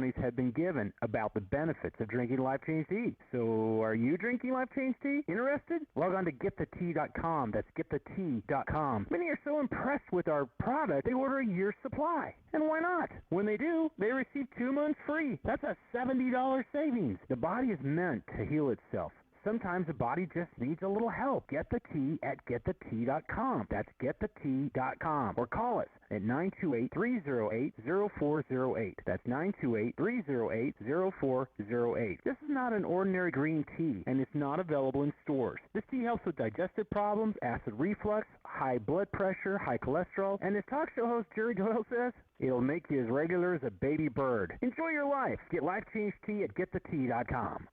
testimonies have been given about the benefits of drinking Life Change Tea. So are you drinking Life Change Tea? Interested? Log on to getthetea.com. That's getthetea.com. Many are so impressed with our product, they order a year's supply. And why not? When they do, they receive 2 months free. That's a $70 savings. The body is meant to heal itself. Sometimes the body just needs a little help. Get the tea at getthetea.com. That's getthetea.com. Or call us at 928-308-0408. That's 928-308-0408. This is not an ordinary green tea, and it's not available in stores. This tea helps with digestive problems, acid reflux, high blood pressure, high cholesterol, and as talk show host Jerry Doyle says, it'll make you as regular as a baby bird. Enjoy your life. Get Life Change Tea at getthetea.com.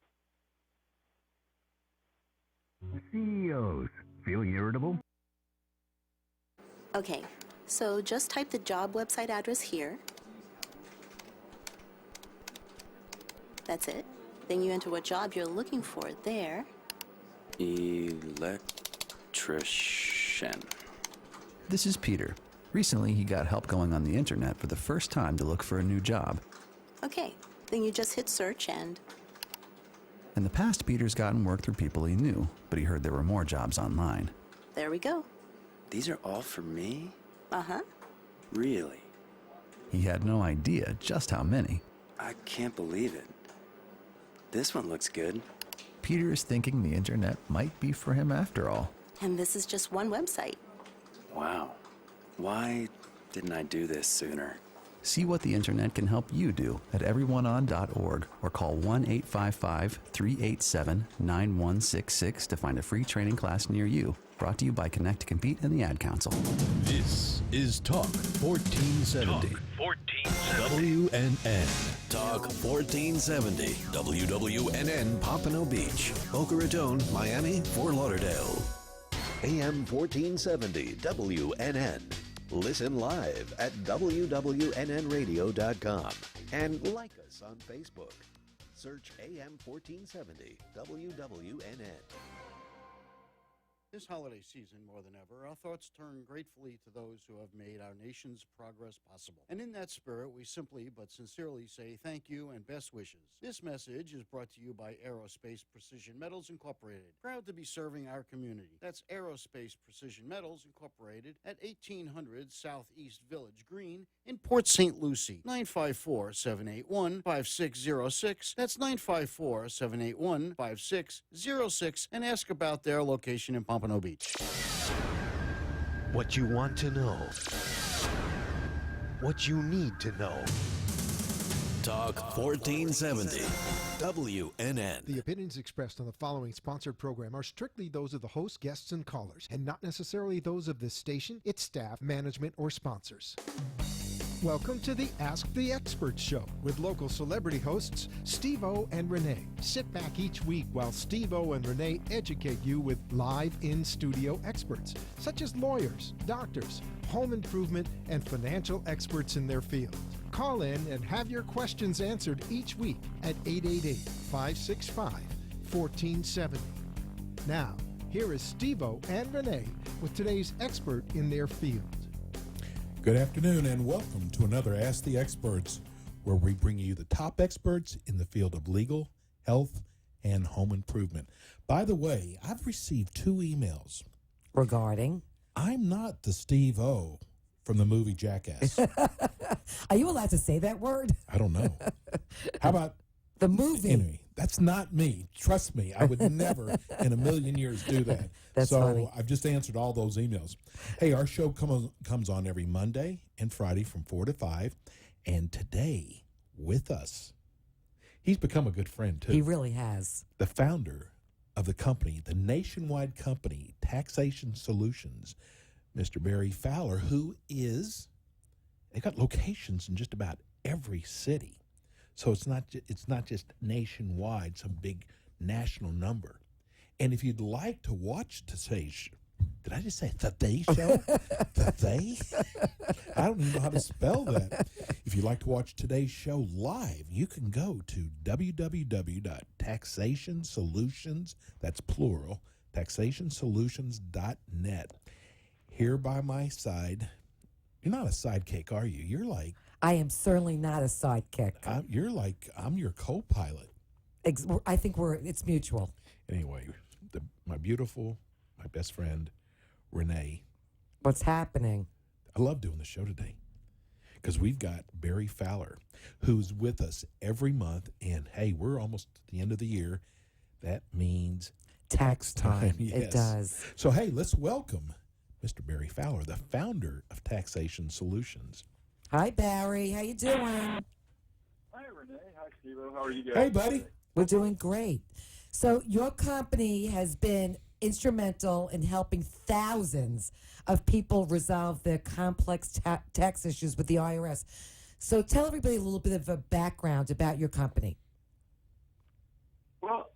CEOs, feeling irritable? Okay, so just type the job website address here. That's it. Then you enter what job you're looking for there. Electrician. This is Peter. Recently, he got help going on the internet for the first time to look for a new job. Okay, then you just hit search and... In the past, Peter's gotten work through people he knew, but he heard there were more jobs online. There we go. These are all for me? Uh-huh. Really? He had no idea just how many. I can't believe it. This one looks good. Peter is thinking the internet might be for him after all. And this is just one website. Wow. Why didn't I do this sooner? See what the internet can help you do at everyoneon.org or call 1-855-387-9166 to find a free training class near you. Brought to you by Connect to Compete and the Ad Council. This is Talk 1470. Talk 1470. WNN. Talk 1470. WWNN Pompano Beach, Boca Raton, Miami, Fort Lauderdale. AM 1470 WNN. Listen live at wwnnradio.com and like us on Facebook. Search AM 1470 WWNN. This holiday season, more than ever, our thoughts turn gratefully to those who have made our nation's progress possible. And in that spirit, we simply but sincerely say thank you and best wishes. This message is brought to you by Aerospace Precision Metals Incorporated, proud to be serving our community. That's Aerospace Precision Metals Incorporated at 1800 Southeast Village Green in Port St. Lucie. 954-781-5606. That's 954-781-5606. And ask about their location in Pompano Beach. What you want to know. What you need to know. Talk 1470. WNN. The opinions expressed on the following sponsored program are strictly those of the host, guests, and callers, and not necessarily those of this station, its staff, management, or sponsors. Welcome to the Ask the Expert Show with local celebrity hosts Steve O and Rene. Sit back each week while Steve O and Rene educate you with live in-studio experts, such as lawyers, doctors, home improvement, and financial experts in their field. Call in and have your questions answered each week at 888-565-1470. Now, here is Steve O and Rene with today's expert in their field. Good afternoon and welcome to another Ask the Experts, where we bring you the top experts in the field of legal, health, and home improvement. By the way, I've received 2 emails. Regarding? I'm not the Steve O from the movie Jackass. Are you allowed to say that word? I don't know. How about the movie? Anyway, that's not me. Trust me, I would never in a million years do that. That's so funny. I've just answered all those emails. Hey, our show comes on every Monday and Friday from 4 to 5. And today, with us, he's become a good friend, too. He really has. The founder of the company, the nationwide company, Taxations Solutions, Mr. Barry Fowler, who is, they got locations in just about every city. So it's not just nationwide, some big national number. And if you'd like to watch today's, did I just say Today Show? Today? I don't even know how to spell that. If you'd like to watch today's show live, you can go to www.taxationsolutions, that's plural, taxationsolutions.net. Here by my side, you're not a sidekick, are you? You're like I am certainly not a sidekick. I'm your co-pilot. I think it's mutual. Anyway, my best friend, Rene. What's happening? I love doing the show today because we've got Barry Fowler, who's with us every month. And, hey, we're almost at the end of the year. That means tax time. Yes. It does. So, hey, let's welcome Mr. Barry Fowler, the founder of Taxation Solutions. Hi, Barry. How you doing? Hi, Rene. Hi, Steve O. How are you guys? Hey, buddy. We're doing great. So your company has been instrumental in helping thousands of people resolve their complex tax issues with the IRS. So tell everybody a little bit of a background about your company. Well,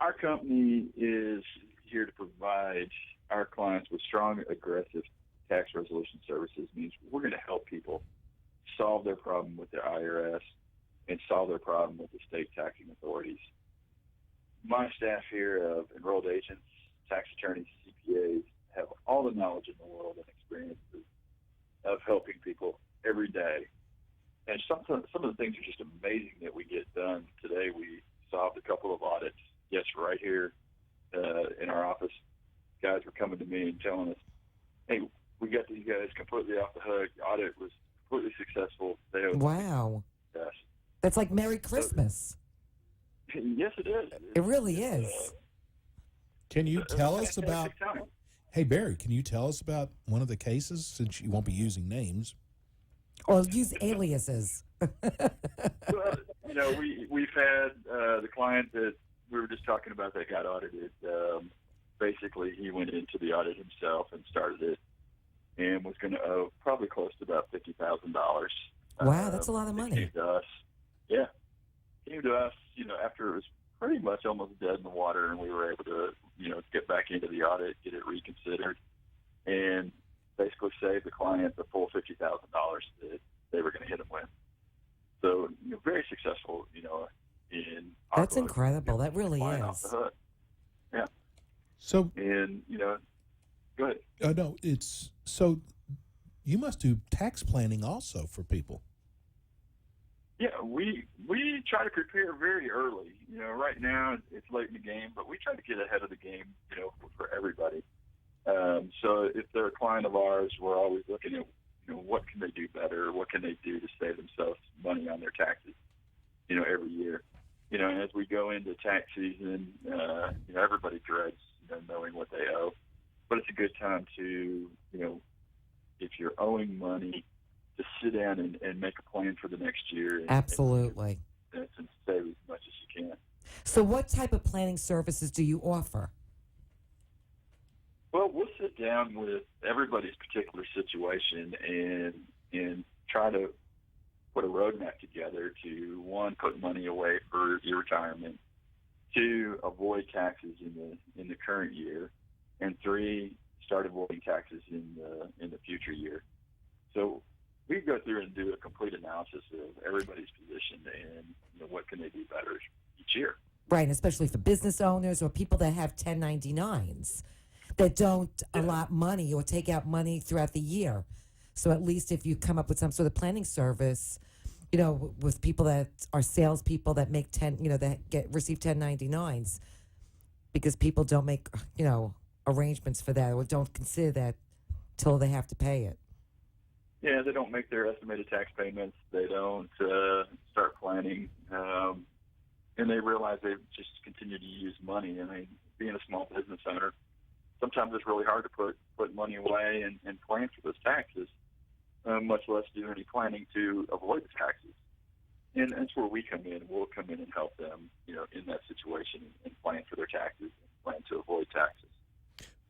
our company is here to provide our clients with strong, aggressive tax resolution services. Means we're going to help people solve their problem with their IRS and solve their problem with the state taxing authorities. My staff here of enrolled agents, tax attorneys, CPAs, have all the knowledge in the world and experiences of helping people every day. And some of the things are just amazing that we get done. Today we solved a couple of audits. Yes, right here in our office, guys were coming to me and telling us, hey, we got these guys completely off the hook. The audit was completely successful. Wow. Yes. That's like Merry Christmas. Yes, it is. It really is. Can you tell us about... Hey, Barry, can you tell us about one of the cases, since you won't be using names? Or use aliases. Well, we've had the client that we were just talking about that got audited. Basically, he went into the audit himself and started it and was going to owe probably close to about $50,000. Wow, that's a lot of money. Came to us. Yeah. Came to us, after it was pretty much almost dead in the water, and we were able to, get back into the audit, get it reconsidered, and basically save the client the full $50,000 that they were going to hit him with. So, very successful, in our That's book. incredible. That really Off the is. hook. Yeah. So, and, go ahead. No, so you must do tax planning also for people. Yeah, we try to prepare very early. Right now it's late in the game, but we try to get ahead of the game, for everybody. So if they're a client of ours, we're always looking at, what can they do better? What can they do to save themselves money on their taxes, every year. And as we go into tax season, everybody dreads, knowing what they owe. But it's a good time to, if you're owing money, to sit down and make a plan for the next year. Absolutely. And save as much as you can. So what type of planning services do you offer? Well, we'll sit down with everybody's particular situation and try to put a roadmap together to, one, put money away for your retirement, two, avoid taxes in the current year, and three, start avoiding taxes in the future year. So we go through and do a complete analysis of everybody's position and what can they do better each year. Right, and especially for business owners or people that have 1099s that don't allot money or take out money throughout the year. So at least if you come up with some sort of planning service, with people that are salespeople that make receive 1099s, because people don't make arrangements for that or don't consider that till they have to pay it. Yeah, they don't make their estimated tax payments. They don't start planning, and they realize they just continue to use money. I mean, being a small business owner, sometimes it's really hard to put money away and plan for those taxes, much less do any planning to avoid the taxes. And that's where we come in. We'll come in and help them, in that situation and plan for their taxes and plan to avoid taxes.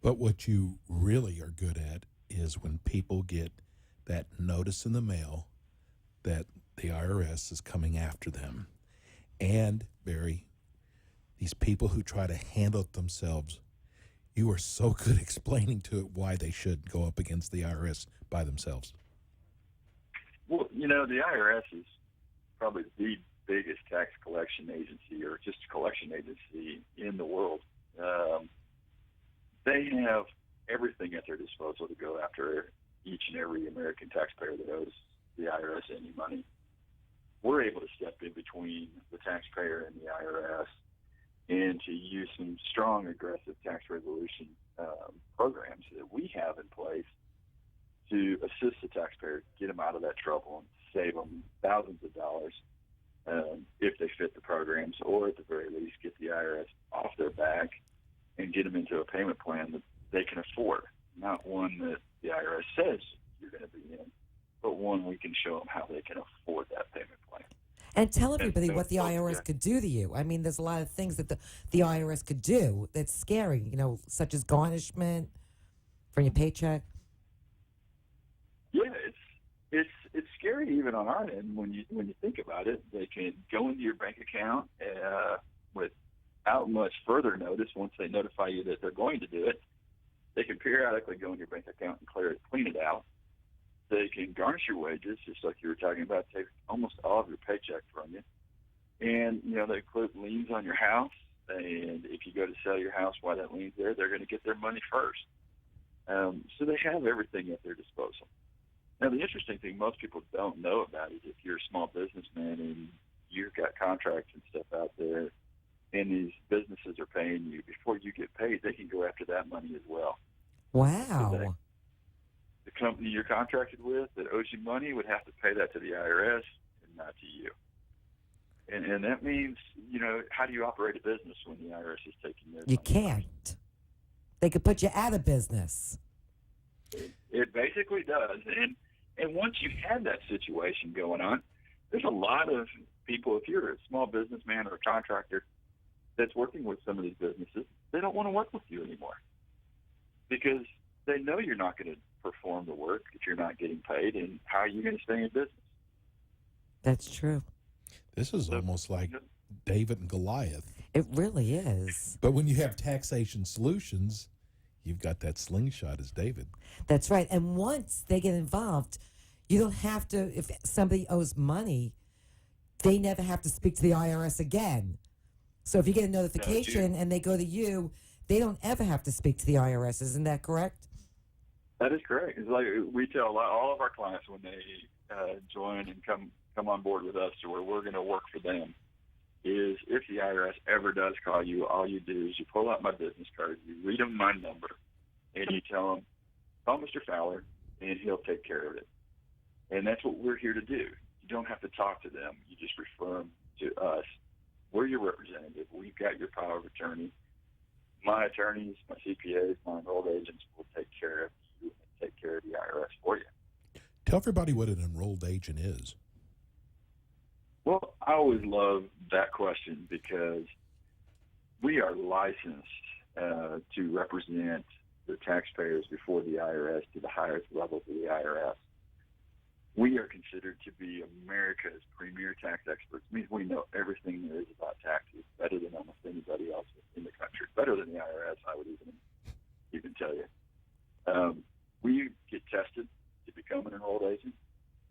But what you really are good at is when people get that notice in the mail that the IRS is coming after them. And, Barry, these people who try to handle it themselves, you are so good explaining to it why they should go up against the IRS by themselves. Well, the IRS is probably the biggest tax collection agency or just collection agency in the world. They have everything at their disposal to go after each and every American taxpayer that owes the IRS any money. taxpayer and the IRS, and to use some strong, aggressive tax resolution programs that we have in place to assist the taxpayer, get them out of that trouble, and save them thousands of dollars if they fit the programs, or at the very least get the IRS off their back and get them into a payment plan that they can afford, not one that the IRS says you're going to be in, but one we can show them how they can afford that payment plan. And tell everybody what the IRS could do to you. I mean, there's a lot of things that the IRS could do that's scary, such as garnishment from your paycheck. Yeah, it's scary even on our end when you think about it. They can go into your bank account without much further notice. Once they notify you that they're going to do it, they can periodically go in your bank account and clean it out. They can garnish your wages, just like you were talking about, take almost all of your paycheck from you. And, they put liens on your house, and if you go to sell your house while that lien's there, they're going to get their money first. So they have everything at their disposal. Now, the interesting thing most people don't know about it, if you're a small businessman and you've got contracts and stuff out there, and these businesses are paying you, before you get paid, they can go after that money as well. Wow. So the company you're contracted with that owes you money would have to pay that to the IRS and not to you. And that means, how do you operate a business when the IRS is taking their money? You can't. They could put you out of business. It basically does. And once you have that situation going on, there's a lot of people, if you're a small businessman or a contractor that's working with some of these businesses, they don't want to work with you anymore because they know you're not going to perform the work if you're not getting paid, and how are you going to stay in business? That's true. This is almost like David and Goliath. It really is. But when you have Taxation Solutions, you've got that slingshot as David. That's right. And once they get involved, you don't have to, if somebody owes money, they never have to speak to the IRS again. So if you get a notification and they go to you, they don't ever have to speak to the IRS. Isn't that correct? That is correct. It's like we tell all of our clients when they join and come on board with us to where we're going to work for them is if the IRS ever does call you, all you do is you pull out my business card, you read them my number, and you tell them, call Mr. Fowler, and he'll take care of it. And that's what we're here to do. You don't have to talk to them. You just refer them to us. We're your representative. We've got your power of attorney. My attorneys, my CPAs, my enrolled agents will take care of you and take care of the IRS for you. Tell everybody what an enrolled agent is. Well, I always love that question because we are licensed to represent the taxpayers before the IRS to the highest levels of the IRS. We are considered to be America's premier tax experts. It means we know everything there is about taxes better than almost anybody else in the country, better than the IRS, I would even tell you. We get tested to become an enrolled agent.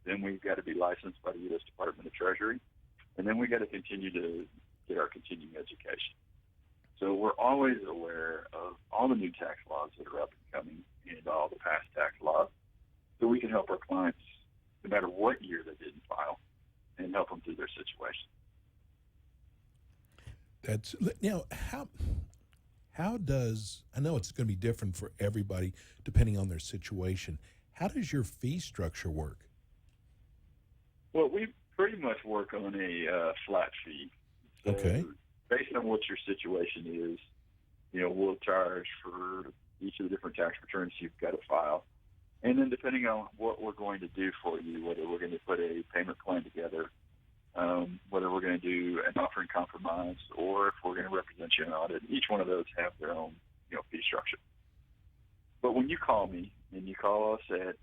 Then we've got to be licensed by the U.S. Department of Treasury. And then we've got to continue to get our continuing education. So we're always aware of all the new tax laws that are up and coming and all the past tax laws so we can help our clients no matter what year they didn't file and help them through their situation. That's how does, I know it's going to be different for everybody depending on their situation. How does your fee structure work? Well, we pretty much work on a flat fee. So okay. Based on what your situation is, we'll charge for each of the different tax returns you've got to file. And then depending on what we're going to do for you, whether we're going to put a payment plan together, whether we're going to do an offer in compromise, or if we're going to represent you in audit, each one of those have their own fee structure. But when you call me, and you call us at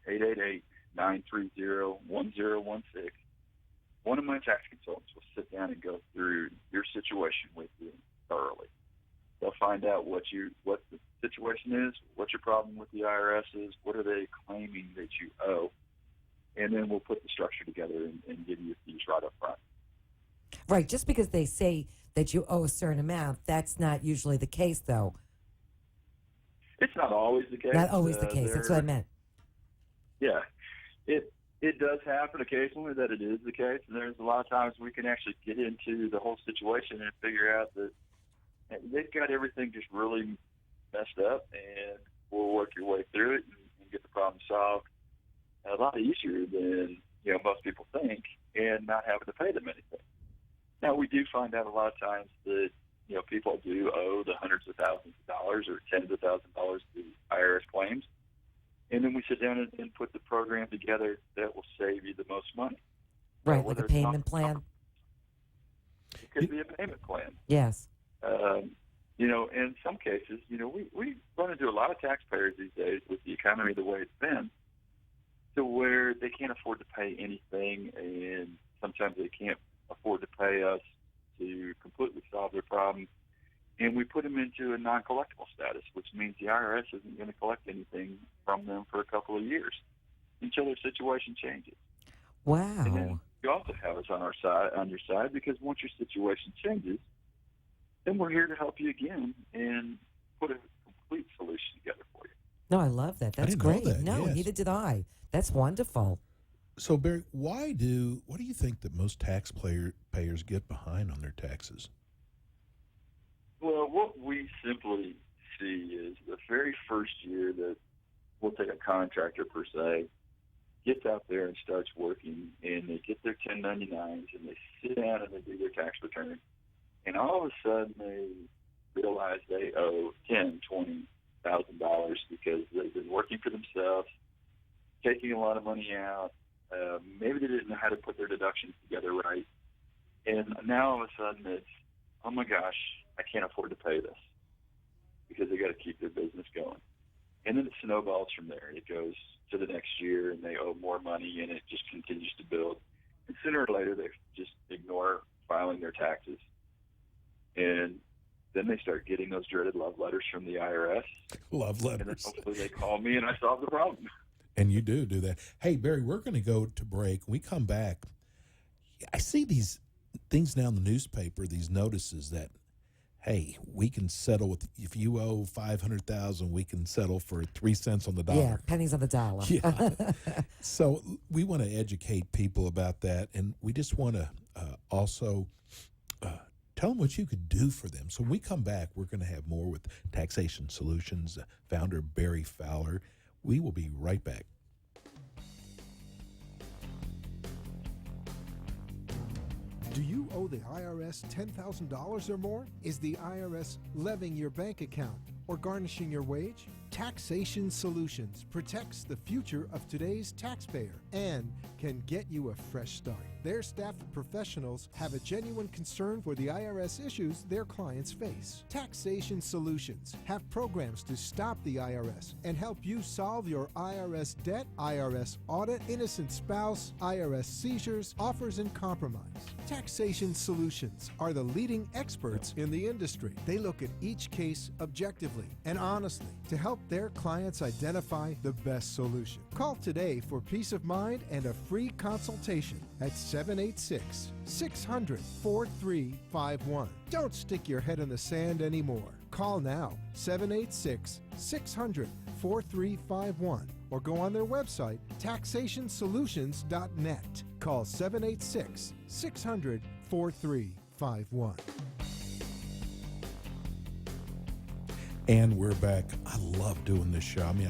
888-930-1016, one of my tax consultants will sit down and go through your situation with you thoroughly. They'll find out what the situation is, what your problem with the IRS is, what are they claiming that you owe, and then we'll put the structure together and give you fees right up front. Right. Just because they say that you owe a certain amount, that's not usually the case, though. It's not always the case. Not always the case. That's what I meant. Yeah. It It does happen occasionally that it is the case, and there's a lot of times we can actually get into the whole situation and figure out that they've got everything just really messed up, and we'll work your way through it and get the problem solved a lot easier than most people think, and not having to pay them anything. Now, we do find out a lot of times that people do owe the hundreds of thousands of dollars or tens of thousands of dollars to IRS claims. And then we sit down and put the program together that will save you the most money. Right, like a payment plan? It could be a payment plan. Yes. In some cases, we run into a lot of taxpayers these days with the economy the way it's been, to where they can't afford to pay anything, and sometimes they can't afford to pay us to completely solve their problem. And we put them into a non-collectible status, which means the IRS isn't going to collect anything from them for a couple of years until their situation changes. Wow. And then you also have us on your side, because once your situation changes, then we're here to help you again and put a complete solution together for you. No, I love that. That's didn't know great. that, No, yes. neither did I. That's wonderful. So, Barry, what do you think that most taxpayers get behind on their taxes? Well, what we simply see is the very first year that we'll take a contractor, per se, gets out there and starts working, and they get their 1099s, and they sit down and they do their tax return, and all of a sudden they realize they owe $10,000-$20,000 because they've been working for themselves, taking a lot of money out. Maybe they didn't know how to put their deductions together right, and now all of a sudden it's, oh my gosh, I can't afford to pay this, because they got to keep their business going. And then it snowballs from there. It goes to the next year, and they owe more money, and it just continues to build. And sooner or later, they just ignore filing their taxes. And then they start getting those dreaded love letters from the IRS. Love letters. And then hopefully they call me, and I solve the problem. And you do that. Hey, Barry, we're going to go to break. When we come back, I see these things now in the newspaper, these notices that, hey, we can settle with, if you owe $500,000, we can settle for 3 cents on the dollar. Yeah, pennies on the dollar. Yeah. So we want to educate people about that, and we just want to also tell them what you could do for them. So when we come back, we're going to have more with Taxation Solutions founder Barry Fowler. We will be right back. Do you owe the IRS $10,000 or more? Is the IRS levying your bank account or garnishing your wage? Taxation Solutions protects the future of today's taxpayer and can get you a fresh start. Their staff of professionals have a genuine concern for the IRS issues their clients face. Taxation Solutions have programs to stop the IRS and help you solve your IRS debt, IRS audit, innocent spouse, IRS seizures, offers, and compromise. Taxation Solutions are the leading experts in the industry. They look at each case objectively and honestly to help their clients identify the best solution. Call today for peace of mind and a free consultation at 786-600-4351. Don't stick your head in the sand anymore. Call now, 786-600-4351, or go on their website, taxationsolutions.net. Call 786-600-4351. And we're back. I love doing this show. I mean,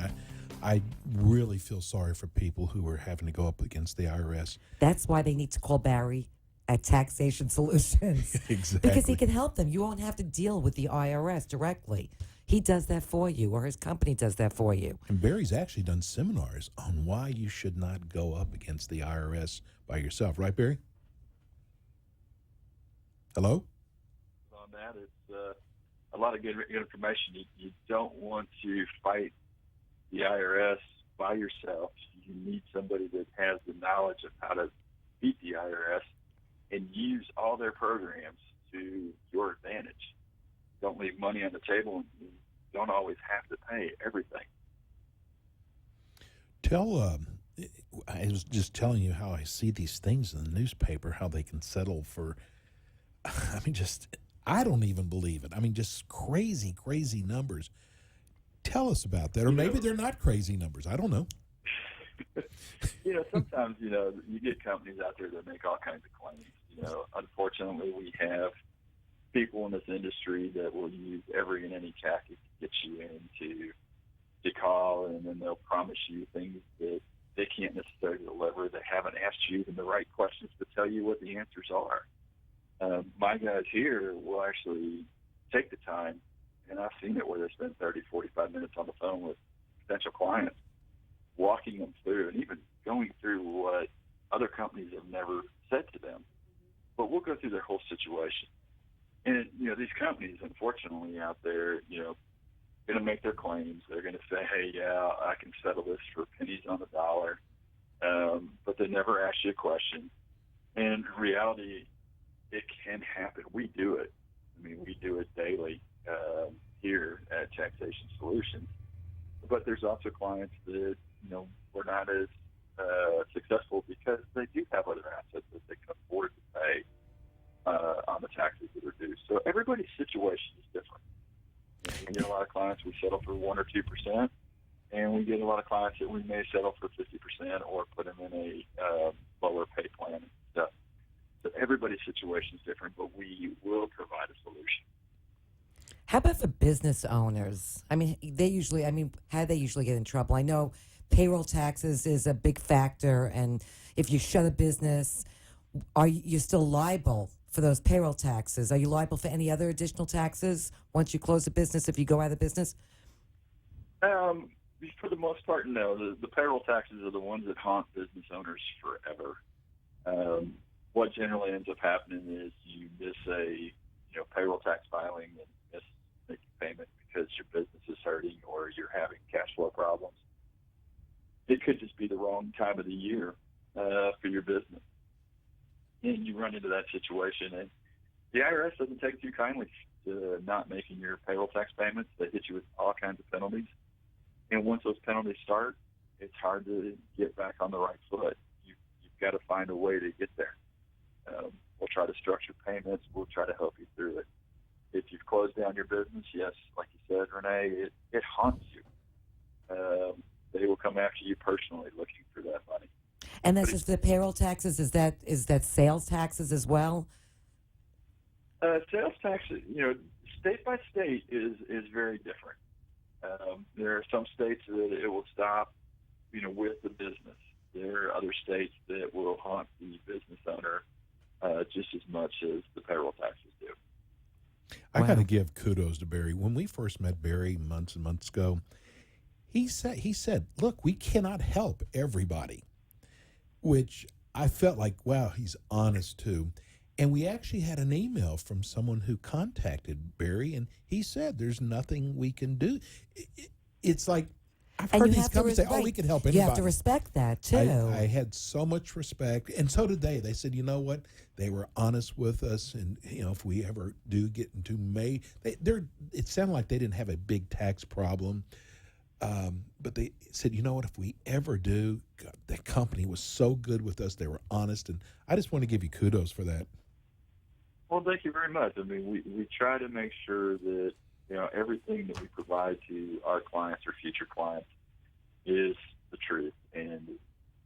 I really feel sorry for people who are having to go up against the IRS. That's why they need to call Barry at Taxation Solutions. Exactly. Because he can help them. You won't have to deal with the IRS directly. He does that for you, or his company does that for you. And Barry's actually done seminars on why you should not go up against the IRS by yourself. Right, Barry? Hello? On that, it's a lot of good information. You don't want to fight the IRS by yourself. You need somebody that has the knowledge of how to beat the IRS and use all their programs to your advantage. Don't leave money on the table, and you don't always have to pay everything. I was just telling you how I see these things in the newspaper, how they can settle for, I don't even believe it. I mean, just crazy, crazy numbers. Tell us about that. Or maybe they're not crazy numbers. I don't know. Sometimes, you get companies out there that make all kinds of claims. Unfortunately, we have people in this industry that will use every and any tactic to get you to call, and then they'll promise you things that they can't necessarily deliver. They haven't asked you the right questions to tell you what the answers are. My guys here will actually take the time, and I've seen it where they spend 30, 45 minutes on the phone with potential clients, walking them through and even going through what other companies have never said to them. But we'll go through their whole situation. And, these companies, unfortunately, out there, going to make their claims. They're going to say, hey, yeah, I can settle this for pennies on the dollar. But they never ask you a question. And in reality, it can happen. We do it. We do it daily here at Taxation Solutions. But there's also clients that, we're not as successful because they do have other assets that they can afford to pay on the taxes that are due. So everybody's situation is different. We get a lot of clients we settle for 1 or 2%, and we get a lot of clients that we may settle for 50% or put them in a lower pay plan and stuff. So everybody's situation is different, but we will provide a solution. How about for business owners? How do they usually get in trouble? I know payroll taxes is a big factor, and if you shut a business, are you still liable for those payroll taxes? Are you liable for any other additional taxes once you close a business if you go out of business? For the most part, no. The payroll taxes are the ones that haunt business owners forever. What generally ends up happening is you miss a payroll tax filing and miss making payment because your business is hurting or you're having cash flow problems. It could just be the wrong time of the year for your business. And you run into that situation, and the IRS doesn't take too kindly to not making your payroll tax payments. They hit you with all kinds of penalties. And once those penalties start, it's hard to get back on the right foot. You've got to find a way to get there. We'll try to structure payments. We'll try to help you through it. If you've closed down your business, yes, like you said, Rene, it haunts you. They will come after you personally looking for that money. And that's just the payroll taxes? Is that sales taxes as well? Sales taxes, state by state is very different. There are some states that it will stop, with the business. There are other states that will haunt the business owner just as much as the payroll taxes do. I got to give kudos to Barry. When we first met Barry months and months ago, he said, look, we cannot help everybody, which I felt like, wow, he's honest too. And we actually had an email from someone who contacted Barry, and he said, there's nothing we can do. It's like, I've heard these companies say, we can help anybody. You have to respect that, too. I had so much respect, and so did they. They said, you know what? They were honest with us, and, if we ever do get into May, it sounded like they didn't have a big tax problem. But they said, you know what, if we ever do, God, that company was so good with us. They were honest, and I just want to give you kudos for that. Well, thank you very much. We try to make sure that, everything that we provide to our clients or future clients is the truth and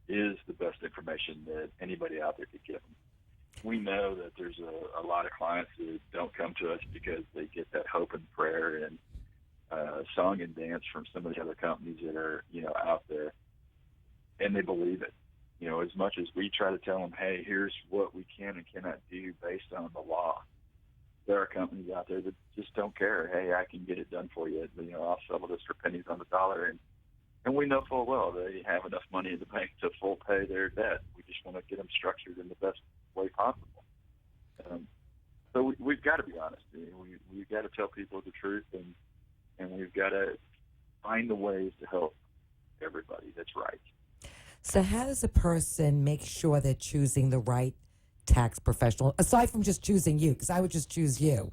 is the best information that anybody out there could give them. We know that there's a lot of clients who don't come to us because they get that hope and prayer and song and dance from some of the other companies that are, out there, and they believe it. As much as we try to tell them, hey, here's what we can and cannot do based on the law, there are companies out there that just don't care. Hey, I can get it done for you. I'll settle this for pennies on the dollar. And we know full well they have enough money in the bank to full pay their debt. We just want to get them structured in the best way possible. So we've got to be honest. We've got to tell people the truth, and we've got to find the ways to help everybody that's right. So how does a person make sure they're choosing the right tax professional, aside from just choosing you? Because I would just choose you.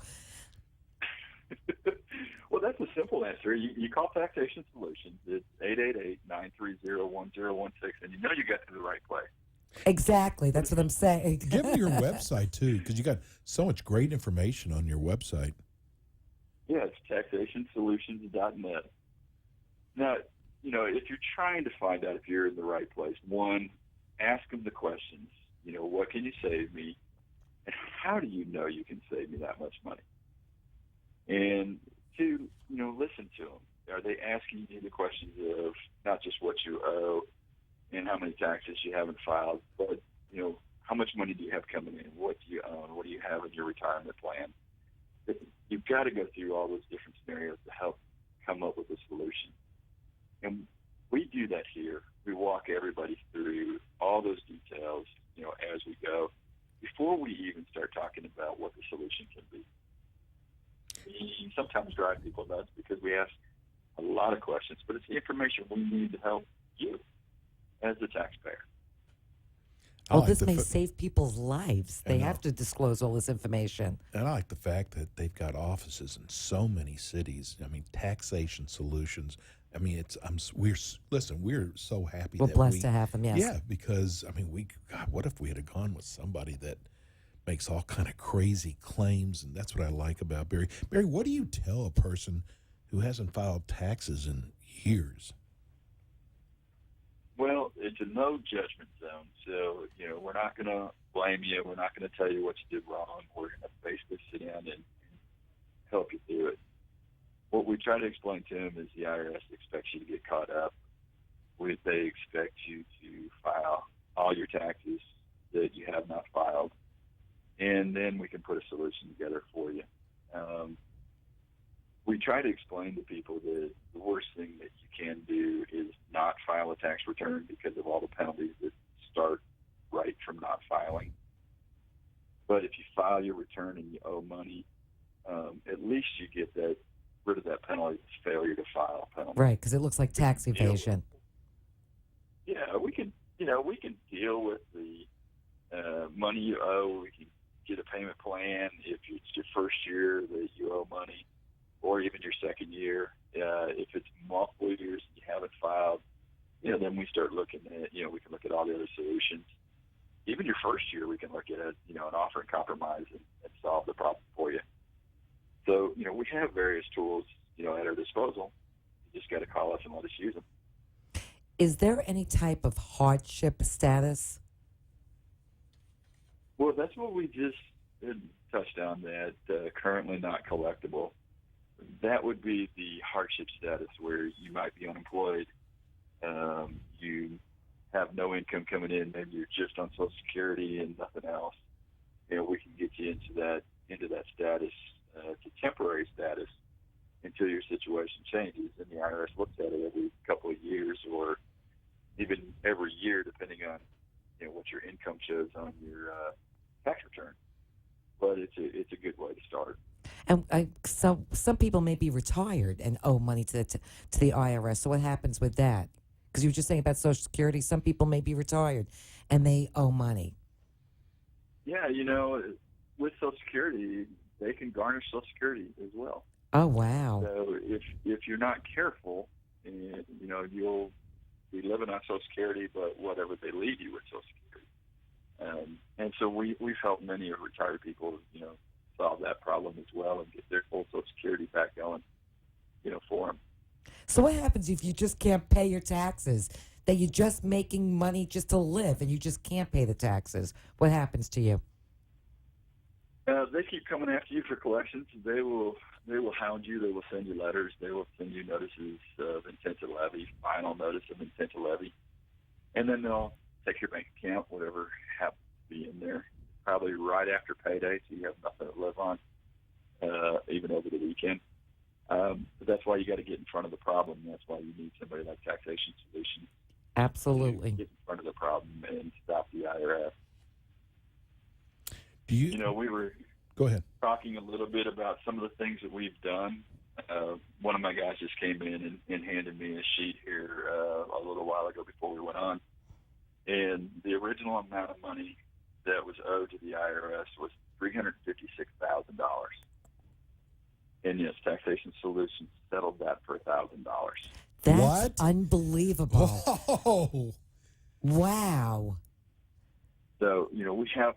Well, that's a simple answer. You call Taxation Solutions. It's 888-930-1016, and you got to the right place. Exactly. That's what I'm saying. Give me your website, too, because you got so much great information on your website. Yeah, it's taxationsolutions.net. Now, if you're trying to find out if you're in the right place, one, ask them the questions. What can you save me? And how do you know you can save me that much money? And two, listen to them. Are they asking you the questions of not just what you owe and how many taxes you haven't filed, but, how much money do you have coming in? What do you own? What do you have in your retirement plan? You've got to go through all those different scenarios to help come up with a solution. And we do that here. We walk everybody through all those details, as we go, before we even start talking about what the solution can be. We sometimes drive people nuts because we ask a lot of questions, but it's the information we need to help you as the taxpayer. Well, this may save people's lives. They have to disclose all this information. And I like the fact that they've got offices in so many cities. I mean, Taxation Solutions. I mean, we're so happy. We're blessed to have them. Yes. Yeah, because God, what if we had gone with somebody that makes all kind of crazy claims? And that's what I like about Barry. Barry, what do you tell a person who hasn't filed taxes in years? Well, it's a no judgment zone, so we're not going to blame you. We're not going to tell you what you did wrong. We're going to basically sit down and help you do it. What we try to explain to them is the IRS expects you to get caught up. They expect you to file all your taxes that you have not filed, and then we can put a solution together for you. We try to explain to people that the worst thing that you can do is not file a tax return because of all the penalties that start right from not filing. But if you file your return and you owe money, at least you get rid of that penalty, failure to file penalty. Right, because it looks like tax evasion. Yeah, we can deal with the money you owe. We can get a payment plan if it's your first year that you owe money, or even your second year. If it's multiple years and you haven't filed, then we start looking at, we can look at all the other solutions. Even your first year, we can look at, an offer and compromise and solve the problem for you. So, we have various tools, at our disposal. You just got to call us and let us use them. Is there any type of hardship status? Well, that's what we just touched on, that currently not collectible. That would be the hardship status, where you might be unemployed, you have no income coming in, maybe you're just on Social Security and nothing else. We can get you into that status, to temporary status, until your situation changes. And the IRS looks at it every couple of years, or even every year, depending on what your income shows on your tax return. But it's a good way to start. And so some people may be retired and owe money to the IRS. So what happens with that? Because you were just saying about Social Security, some people may be retired and they owe money. Yeah, with Social Security, they can garnish Social Security as well. Oh, wow. So if you're not careful, and you'll be living on Social Security, but whatever they leave you with Social Security. And so we've helped many retired people, solve that problem as well and get their full Social Security back going, for them. So what happens if you just can't pay your taxes, that you're just making money just to live and you just can't pay the taxes? What happens to you? They keep coming after you for collections. They will hound you. They will send you letters. They will send you notices of intent to levy, final notice of intent to levy. And then they'll take your bank account, whatever happens to be in there, probably right after payday, so you have nothing to live on, even over the weekend. But that's why you got to get in front of the problem. That's why you need somebody like Taxation Solutions. Absolutely. To get in front of the problem and stop the IRS. We were Go ahead. Talking a little bit about some of the things that we've done. One of my guys just came in and handed me a sheet here a little while ago before we went on. And the original amount of money that was owed to the IRS was $356,000. And yes, Taxation Solutions settled that for $1,000. That's what? Unbelievable. Whoa. Wow. So, we have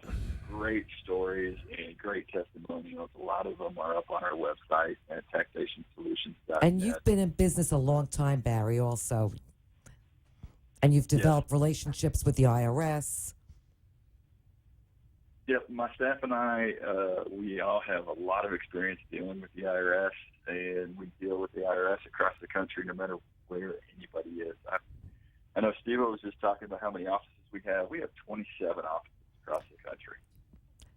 great stories and great testimonials. A lot of them are up on our website at taxationsolutions.net. And you've been in business a long time, Barry, also. And you've developed relationships with the IRS. Yep, my staff and I, we all have a lot of experience dealing with the IRS, and we deal with the IRS across the country no matter where anybody is. I know Steve O was just talking about how many offices we have. We have 27 offices across the country,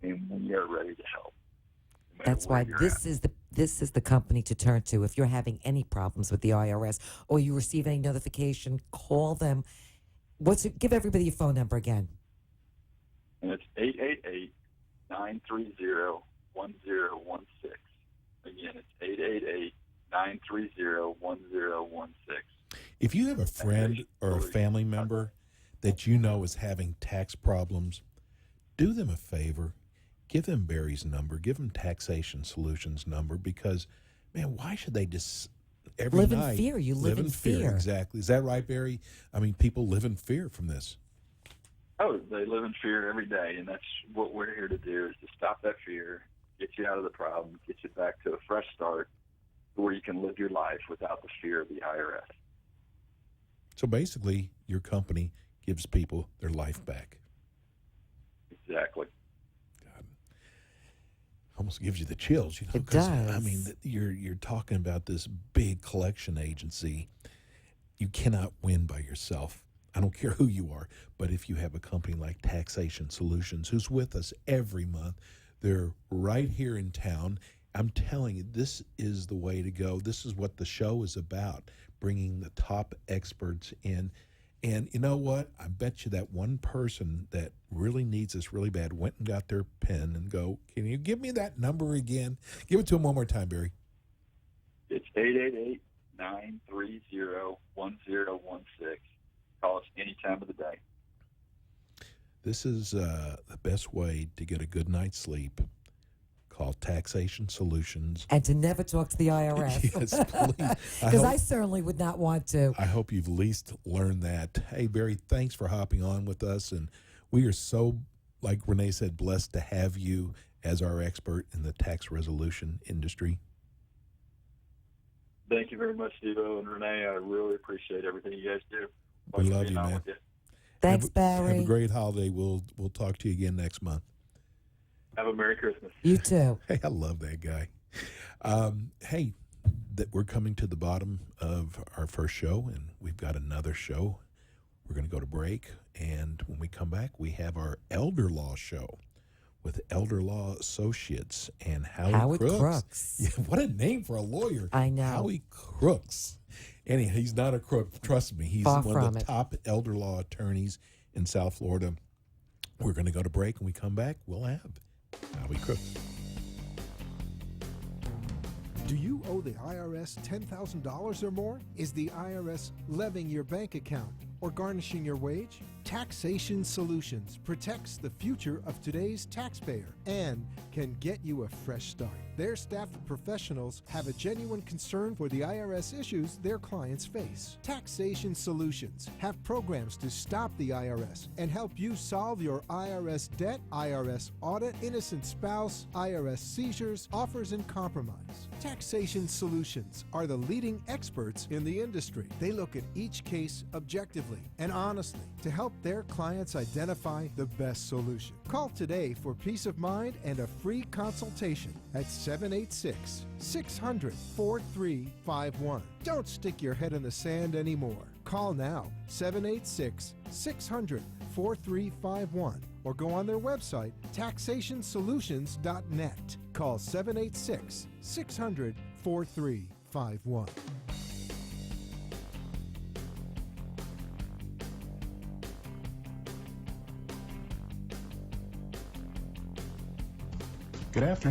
and we are ready to help. No That's why this is the company to turn to. If you're having any problems with the IRS or you receive any notification, call them. Give everybody your phone number again. And it's 888-930-1016. Again, it's 888-930-1016. If you have a friend or a family member that you know is having tax problems, do them a favor. Give them Barry's number. Give them Taxation Solutions number, because, man, why should they just every live night in fear? You live in fear. Exactly. Is that right, Barry? I mean, people live in fear from this. Oh, they live in fear every day, and that's what we're here to do, is to stop that fear, get you out of the problem, get you back to a fresh start where you can live your life without the fear of the IRS. So basically, your company gives people their life back. Exactly. God, almost gives you the chills, you know. It does. I mean, you're talking about this big collection agency. You cannot win by yourself. I don't care who you are, but if you have a company like Taxation Solutions, who's with us every month, they're right here in town. I'm telling you, this is the way to go. This is what the show is about, bringing the top experts in. And you know what? I bet you that one person that really needs this really bad went and got their pen and go, can you give me that number again? Give it to him one more time, Barry. It's 888-930-1016. Call us any time of the day. This is the best way to get a good night's sleep. Call Taxation Solutions. And to never talk to the IRS. Yes, please. Because I certainly would not want to. I hope you've at least learned that. Hey, Barry, thanks for hopping on with us. And we are so, like Rene said, blessed to have you as our expert in the tax resolution industry. Thank you very much, Steve O and Rene. I really appreciate everything you guys do. We love you, man. Thanks, Barry. Have a great holiday. We'll talk to you again next month. Have a Merry Christmas. You too. Hey, I love that guy. Hey, that we're coming to the bottom of our first show, and we've got another show. We're going to go to break, and when we come back, we have our Elder Law show with Elder Law Associates and Howie Crooks. Yeah, what a name for a lawyer. I know. Howie Crooks. Anyhow, he's not a crook. Trust me. He's one of the top elder law attorneys in South Florida. We're going to go to break. When we come back, we'll have Howie Crooks. Do you owe the IRS $10,000 or more? Is the IRS levying your bank account or garnishing your wage? Taxation Solutions protects the future of today's taxpayer and can get you a fresh start. Their staff of professionals have a genuine concern for the IRS issues their clients face. Taxation Solutions have programs to stop the IRS and help you solve your IRS debt, IRS audit, innocent spouse, IRS seizures, offers, and compromise. Taxation Solutions are the leading experts in the industry. They look at each case objectively and honestly to help their clients identify the best solution. Call today for peace of mind and a free consultation at 786-600-4351. Don't stick your head in the sand anymore. Call now, 786-600-4351, or go on their website, taxationsolutions.net. Call 786-600-4351. Good afternoon.